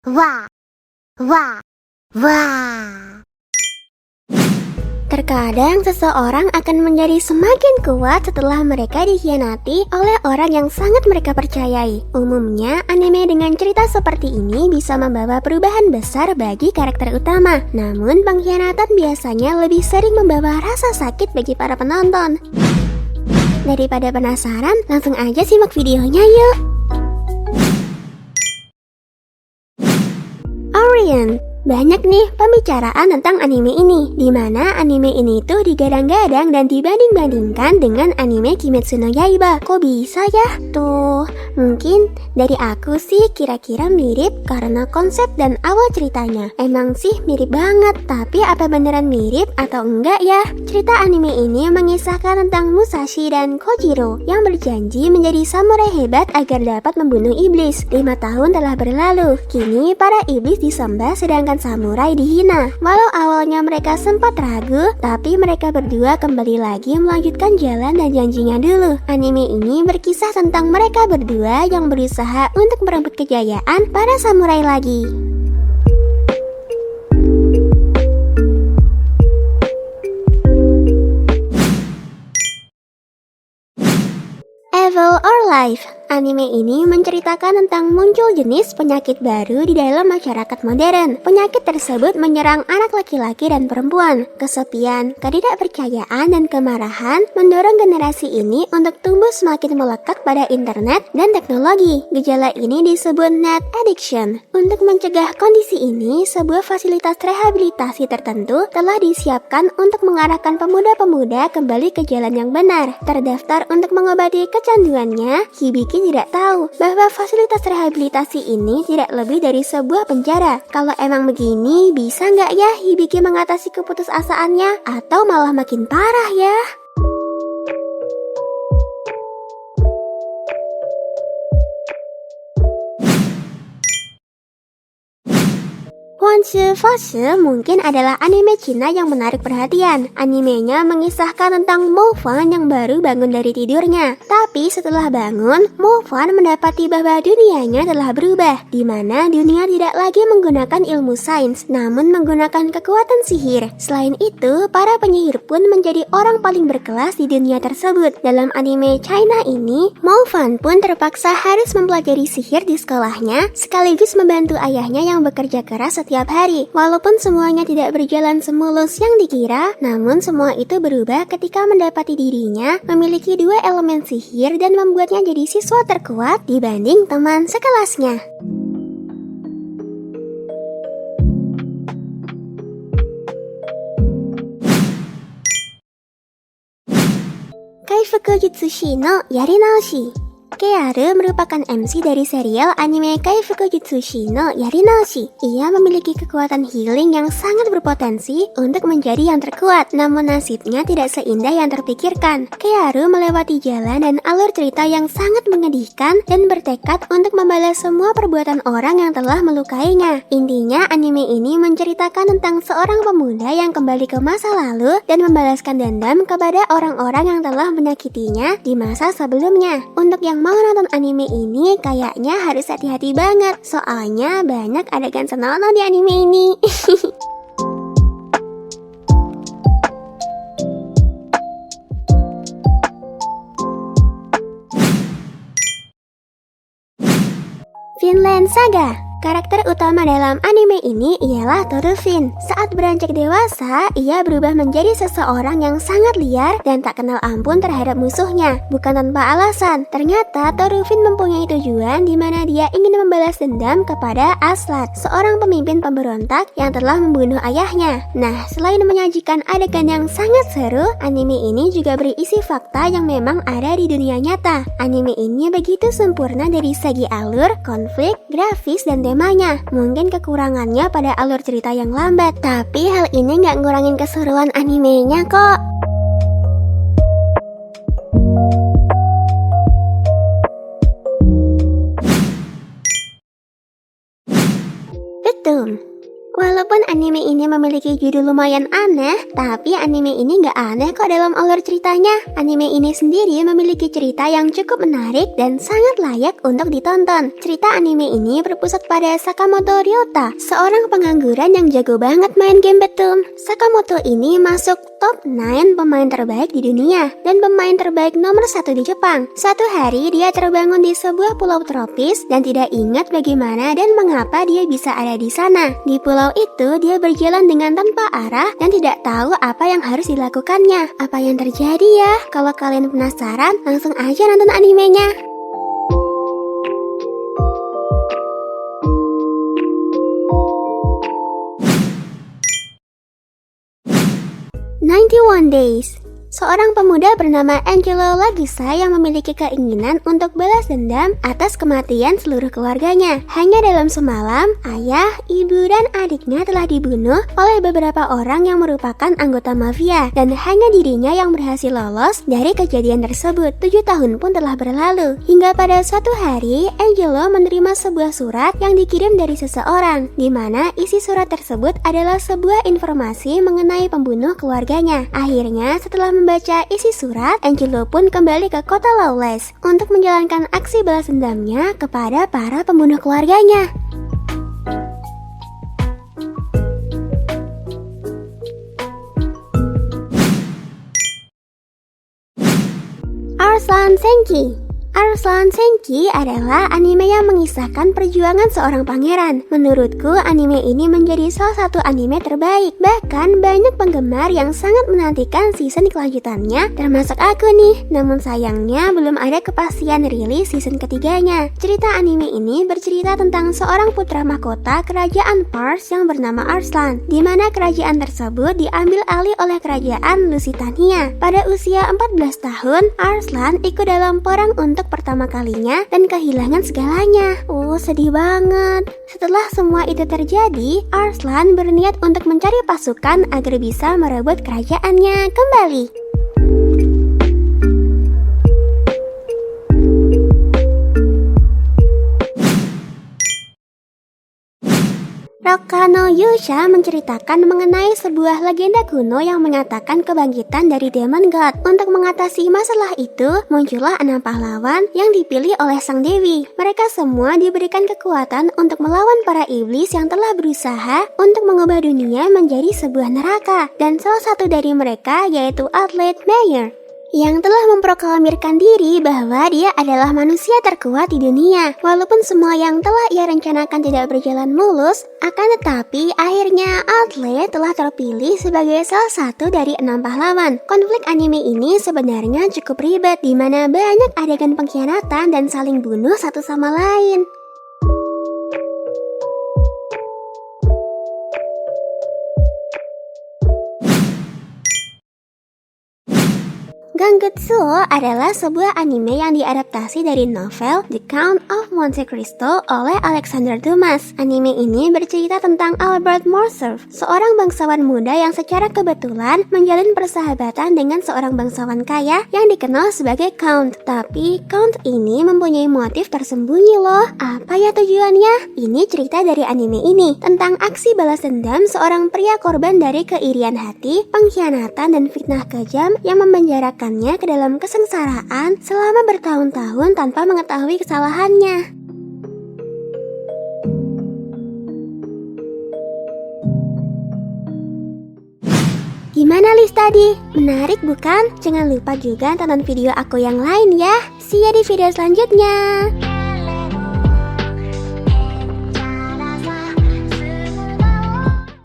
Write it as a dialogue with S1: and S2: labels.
S1: Wah, wah, wah. Terkadang seseorang akan menjadi semakin kuat setelah mereka dikhianati oleh orang yang sangat mereka percayai. Umumnya, anime dengan cerita seperti ini bisa membawa perubahan besar bagi karakter utama. Namun, pengkhianatan biasanya lebih sering membawa rasa sakit bagi para penonton. Daripada penasaran, langsung aja simak videonya yuk. Orion. Banyak nih pembicaraan tentang anime ini, di mana anime ini tuh digadang-gadang dan dibanding-bandingkan dengan anime Kimetsu no Yaiba. Kok bisa ya? Tuh, mungkin dari aku sih kira-kira mirip karena konsep dan awal ceritanya. Emang sih mirip banget, tapi apa beneran mirip atau enggak ya? Cerita anime ini mengisahkan tentang Musashi dan Kojiro yang berjanji menjadi samurai hebat agar dapat membunuh iblis. 5 tahun telah berlalu, kini para iblis disembah sedangkan samurai dihina. Walau awalnya mereka sempat ragu, tapi mereka berdua kembali lagi melanjutkan jalan dan janjinya dulu. Anime ini berkisah tentang mereka berdua yang berusaha untuk merebut kejayaan para samurai lagi. Evil or Life. Anime ini menceritakan tentang muncul jenis penyakit baru di dalam masyarakat modern. Penyakit tersebut menyerang anak laki-laki dan perempuan. Kesepian, ketidakpercayaan, dan kemarahan mendorong generasi ini untuk tumbuh semakin melekat pada internet dan teknologi. Gejala ini disebut net addiction. Untuk mencegah kondisi ini, sebuah fasilitas rehabilitasi tertentu telah disiapkan untuk mengarahkan pemuda-pemuda kembali ke jalan yang benar. Terdaftar untuk mengobati kecanduannya, Hibiki tidak tahu bahwa fasilitas rehabilitasi ini tidak lebih dari sebuah penjara. Kalau emang begini, bisa nggak ya Hibiki mengatasi keputusasaannya? Atau malah makin parah ya? Wanshi Fase mungkin adalah anime Cina yang menarik perhatian. Animenya mengisahkan tentang Mo Fan yang baru bangun dari tidurnya. Tapi setelah bangun, Mo Fan mendapati bahwa dunianya telah berubah, di mana dunia tidak lagi menggunakan ilmu sains, namun menggunakan kekuatan sihir. Selain itu, para penyihir pun menjadi orang paling berkelas di dunia tersebut. Dalam anime China ini, Mo Fan pun terpaksa harus mempelajari sihir di sekolahnya, sekaligus membantu ayahnya yang bekerja keras setiap hari. Walaupun semuanya tidak berjalan semulus yang dikira, namun semua itu berubah ketika mendapati dirinya memiliki 2 elemen sihir dan membuatnya jadi siswa terkuat dibanding teman sekelasnya. Kaifuku Jutsushi no Yarinaoshi. Kearu merupakan MC dari serial anime Kaifuku Jutsushi no Yarinaoshi. Ia memiliki kekuatan healing yang sangat berpotensi untuk menjadi yang terkuat, namun nasibnya tidak seindah yang terpikirkan. Kearu melewati jalan dan alur cerita yang sangat menyedihkan dan bertekad untuk membalas semua perbuatan orang yang telah melukainya. Intinya, anime ini menceritakan tentang seorang pemuda yang kembali ke masa lalu dan membalaskan dendam kepada orang-orang yang telah menyakitinya di masa sebelumnya. Untuk yang mau nonton anime ini kayaknya harus hati-hati banget, soalnya banyak adegan senonoh di anime ini. Vinland Saga. Karakter utama dalam anime ini ialah Thorfinn. Saat beranjak dewasa, ia berubah menjadi seseorang yang sangat liar dan tak kenal ampun terhadap musuhnya. Bukan tanpa alasan, ternyata Thorfinn mempunyai tujuan di mana dia ingin membalas dendam kepada Aslak, seorang pemimpin pemberontak yang telah membunuh ayahnya. Nah, selain menyajikan adegan yang sangat seru, anime ini juga berisi fakta yang memang ada di dunia nyata. Anime ini begitu sempurna dari segi alur, konflik, grafis, dan temanya. Mungkin kekurangannya pada alur cerita yang lambat, tapi hal ini nggak ngurangin keseruan animenya kok. Betul. Walaupun anime ini memiliki judul lumayan aneh, tapi anime ini nggak aneh kok dalam alur ceritanya. Anime ini sendiri memiliki cerita yang cukup menarik dan sangat layak untuk ditonton. Cerita anime ini berpusat pada Sakamoto Ryota, seorang pengangguran yang jago banget main game betum. Sakamoto ini masuk top 9 pemain terbaik di dunia dan pemain terbaik nomor 1 di Jepang. Suatu hari dia terbangun di sebuah pulau tropis dan tidak ingat bagaimana dan mengapa dia bisa ada di sana. Di pulau itu dia berjalan dengan tanpa arah dan tidak tahu apa yang harus dilakukannya. Apa yang terjadi ya? Kalau kalian penasaran, langsung aja nonton animenya. "91 Days". Seorang pemuda bernama Angelo Lagusa yang memiliki keinginan untuk balas dendam atas kematian seluruh keluarganya. Hanya dalam semalam, ayah, ibu, dan adiknya telah dibunuh oleh beberapa orang yang merupakan anggota mafia, dan hanya dirinya yang berhasil lolos dari kejadian tersebut. 7 tahun pun telah berlalu, hingga pada suatu hari, Angelo menerima sebuah surat yang dikirim dari seseorang, di mana isi surat tersebut adalah sebuah informasi mengenai pembunuh keluarganya. Akhirnya, setelah membaca isi surat, Angelo pun kembali ke kota Lawless untuk menjalankan aksi balas dendamnya kepada para pembunuh keluarganya. Arslan Senki. Arslan Senki adalah anime yang mengisahkan perjuangan seorang pangeran. Menurutku, anime ini menjadi salah satu anime terbaik. Bahkan banyak penggemar yang sangat menantikan season kelanjutannya, termasuk aku nih. Namun sayangnya belum ada kepastian rilis season ketiganya. Cerita anime ini bercerita tentang seorang putra mahkota kerajaan Pars yang bernama Arslan, di mana kerajaan tersebut diambil alih oleh kerajaan Lusitania. Pada usia 14 tahun, Arslan ikut dalam perang untuk pertama kalinya dan kehilangan segalanya. Sedih banget. Setelah semua itu terjadi, Arslan berniat untuk mencari pasukan agar bisa merebut kerajaannya kembali. Roka no Yusha menceritakan mengenai sebuah legenda kuno yang mengatakan kebangkitan dari Demon God. Untuk mengatasi masalah itu, muncullah 6 pahlawan yang dipilih oleh sang dewi. Mereka semua diberikan kekuatan untuk melawan para iblis yang telah berusaha untuk mengubah dunia menjadi sebuah neraka. Dan salah satu dari mereka yaitu atlet Mayer, yang telah memproklamirkan diri bahwa dia adalah manusia terkuat di dunia. Walaupun semua yang telah ia rencanakan tidak berjalan mulus, akan tetapi akhirnya atlet telah terpilih sebagai salah satu dari 6 pahlawan. Konflik anime ini sebenarnya cukup ribet, di mana banyak adegan pengkhianatan dan saling bunuh satu sama lain. Gangetsuo adalah sebuah anime yang diadaptasi dari novel The Count of Monte Cristo oleh Alexander Dumas. Anime ini bercerita tentang Albert Morcerf, seorang bangsawan muda yang secara kebetulan menjalin persahabatan dengan seorang bangsawan kaya yang dikenal sebagai Count. Tapi Count ini mempunyai motif tersembunyi loh. Apa ya tujuannya? Ini cerita dari anime ini tentang aksi balas dendam seorang pria korban dari keirian hati, pengkhianatan, dan fitnah kejam yang memenjarakan ke dalam kesengsaraan selama bertahun-tahun tanpa mengetahui kesalahannya. Gimana list tadi? Menarik bukan? Jangan lupa juga tonton video aku yang lain ya. See ya di video selanjutnya.